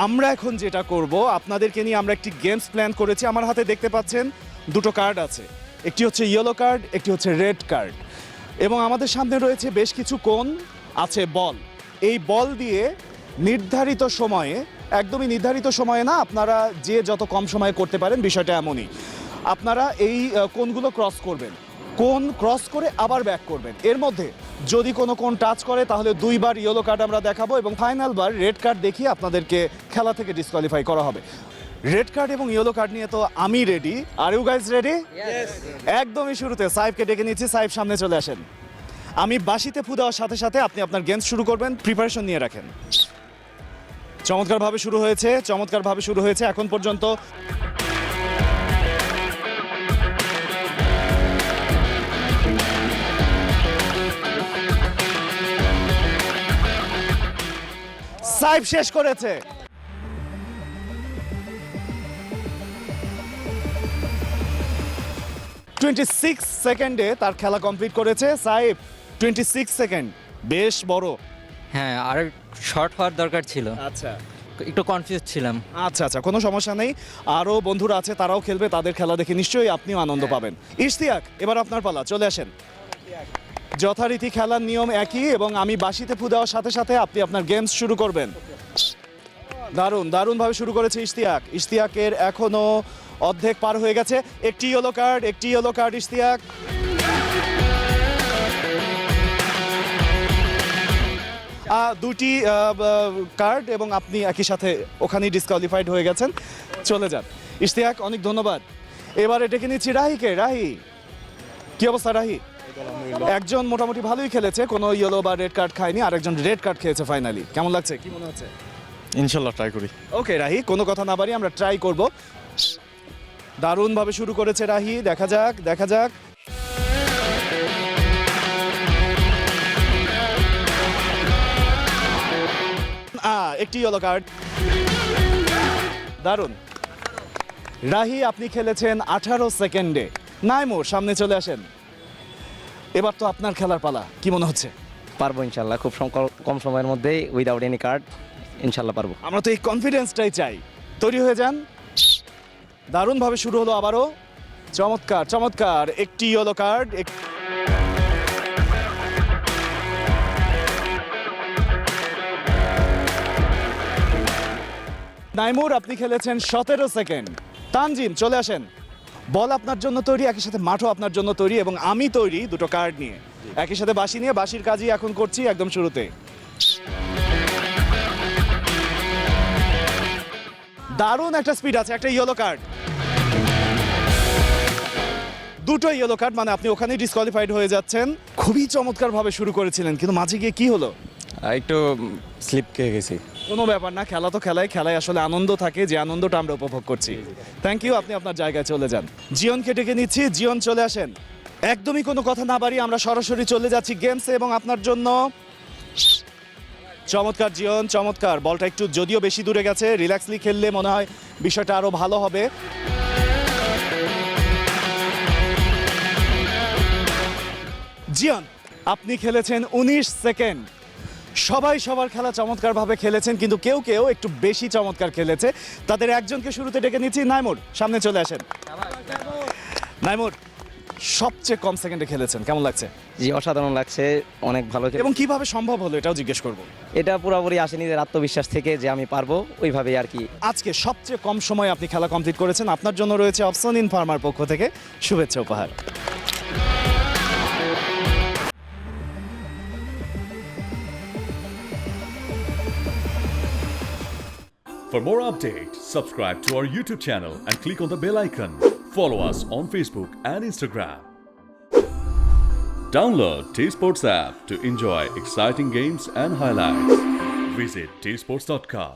আমরা এখন যেটা করব, আপনাদেরকে নিয়ে আমরা একটি গেমস প্ল্যান করেছি। আমার হাতে দেখতে পাচ্ছেন দুটো কার্ড আছে, একটি হচ্ছে ইয়েলো কার্ড, একটি হচ্ছে রেড কার্ড, এবং আমাদের সামনে রয়েছে বেশ কিছু কোণ, আছে বল। এই বল দিয়ে নির্ধারিত সময়ে, একদমই নির্ধারিত সময়ে না, আপনারা যে যত কম সময়ে করতে পারেন, বিষয়টা এমনই। আপনারা এই কোণগুলো ক্রস করবেন, কোণ ক্রস করে আবার ব্যাক করবেন। এর মধ্যে যদি কোনো কোণ টাচ করে তাহলে 2 বার ইয়েলো কার্ড আমরা দেখাবো এবং ফাইনাল বার রেড কার্ড দেখিয়ে আপনাদেরকে খেলা থেকে ডিসকোয়ালিফাই করা হবে। রেড কার্ড এবং ইয়েলো কার্ড নিয়ে তো আমি ready. Are you guys ready? একদমই শুরুতে সাইফকে ডেকে নিচ্ছি। সাইফ, সামনে চলে আসেন। আমি বাঁশিতে ফু দেওয়ার সাথে সাথে আপনি আপনার গেমস শুরু করবেন। প্রিপারেশন নিয়ে রাখেন। চমৎকারভাবে শুরু হয়েছে, চমৎকারভাবে শুরু হয়েছে এখন পর্যন্ত। সাইফ শেষ করেছে। সেকেন্ডে তার খেলা কমপ্লিট করেছে সাইফ। 26 সেকেন্ড, বেশ বড়। হ্যাঁ, আর শর্ট হওয়ার দরকার ছিল, আচ্ছা একটু কনফিউজ ছিলাম। আচ্ছা আচ্ছা, কোনো সমস্যা নেই। আরও বন্ধুরা আছে, তারাও খেলবে, তাদের খেলা দেখে নিশ্চয়ই আপনিও আনন্দ পাবেন। ইশতিয়াক, এবার আপনার পালা, চলে আসেন। যথারীতি খেলার নিয়ম একই এবং আমি বাঁশিতে ফু দেওয়ার সাথে সাথে আপনি আপনার গেমস শুরু করবেন। দারুণ দারুণভাবে শুরু করেছে ইশতিয়াক। ইশতিয়াকের এখনো অর্ধেক পার হয়ে গেছে। একটি ইয়েলো কার্ড, একটি ইয়েলো কার্ড ইশতিয়াক। দুটি কার্ড এবং আপনি একই সাথে ওখানেই ডিসকোয়ালিফাইড হয়ে গেছেন। চলে যান ইশতিয়াক, অনেক ধন্যবাদ। এবারে ডেকে নিচ্ছি রাহিকে। রাহি, কি অবস্থা রাহি? একজন মোটামুটি ভালোই খেলেছে, কোনো ইয়েলো বা রেড কার্ড খায়নি, আর একজন রেড কার্ড খেয়েছে ফাইনালি। কেমন লাগছে, কি মনে হচ্ছে? ইনশাল্লাহ ট্রাই করি। ওকে রাহি, কোনো কথা না বাড়ি আমরা ট্রাই করব। দারুণভাবে শুরু করেছে রাহি, দেখা যাক দেখা যাক। একটি ইয়েলো কার্ড। দারুণ রাহি, আপনি খেলেছেন 18 সেকেন্ডে। নাইমুর, সামনে চলে আসেন। এবার তো আপনার খেলার পালা, কি মনে হচ্ছে? পারবো ইনশাল্লাহ, খুব কম সময়ের মধ্যেই উইদাউট এনি কার্ড ইনশাল্লাহ পারবো। আমরা তো এই কনফিডেন্সটাই চাই। তৈরি হয়ে যান। দারুণভাবে শুরু হলো আবারও। চমৎকার চমৎকার, একটি ইয়েলো কার্ড। নাইমুর, আপনি খেলেছেন 17 সেকেন্ড। তানজিম, চলে আসেন। বল আপনার জন্য তৈরি, একই সাথে মাঠও আপনার জন্য তৈরি এবং আমি তৈরি দুটো কার্ড নিয়ে, একই সাথে বাঁশি নিয়ে। বাঁশির কাজই এখন করছি একদম শুরুতে। দারুণ একটা স্পিড আছে। একটা ইয়েলো কার্ড, দুটো ইয়েলো কার্ড, মানে আপনি ওখানেই ডিসকোয়ালিফাইড হয়ে যাচ্ছেন। খুবই চমৎকারভাবে শুরু করেছিলেন, কিন্তু মাঝে গিয়ে কি হলো? একটু স্লিপ খেয়ে গেছি। কোনো ব্যাপার না, খেলা তো খেলায়, খেলায় আসলে আনন্দ থাকে, যে আনন্দটা আমরা উপভোগ করছি। থ্যাংক ইউ, আপনি আপনার জায়গায় চলে যান। জিয়নকে ডেকে নিচ্ছি। জিয়ন, চলে আসেন। একদমই কোনো কথা না বাড়িয়ে আমরা সরাসরি চলে যাচ্ছি গেমসে এবং আপনার জন্য। চমৎকার জিয়ন, চমৎকার। বলটা একটু যদিও বেশি দূরে গেছে, রিল্যাক্সলি খেললে মনে হয় বিষয়টা আরও ভালো হবে। জিয়ন, আপনি খেলেছেন 19 সেকেন্ড। সবাই সবার খেলা চমৎকারভাবে খেলেছেন, কিন্তু কেউ কেউ একটু বেশি চমৎকার খেলেছে। তাদের একজনকে শুরুতে ডেকে নিচ্ছি। নাইমুর, সামনে চলে আসেন। নাইমুর, সবচেয়ে কম সেকেন্ডে খেলেছেন, কেমন লাগছে? জি, অসাধারণ লাগছে, অনেক ভালো এবং কিভাবে সম্ভব হলো এটাও জিজ্ঞেস করব। এটা পুরোপুরি আসে নিজের আত্মবিশ্বাস থেকে যে আমি পারবো, ওইভাবেই আর কি। আজকে সবচেয়ে কম সময়ে আপনি খেলা কমপ্লিট করেছেন। আপনার জন্য রয়েছে অপশন ইন ফার্মার পক্ষ থেকে শুভেচ্ছা উপহার। For more updates, subscribe to our YouTube channel and click on the bell icon. Follow us on Facebook and Instagram. Download T-Sports app to enjoy exciting games and highlights. Visit tsports.com.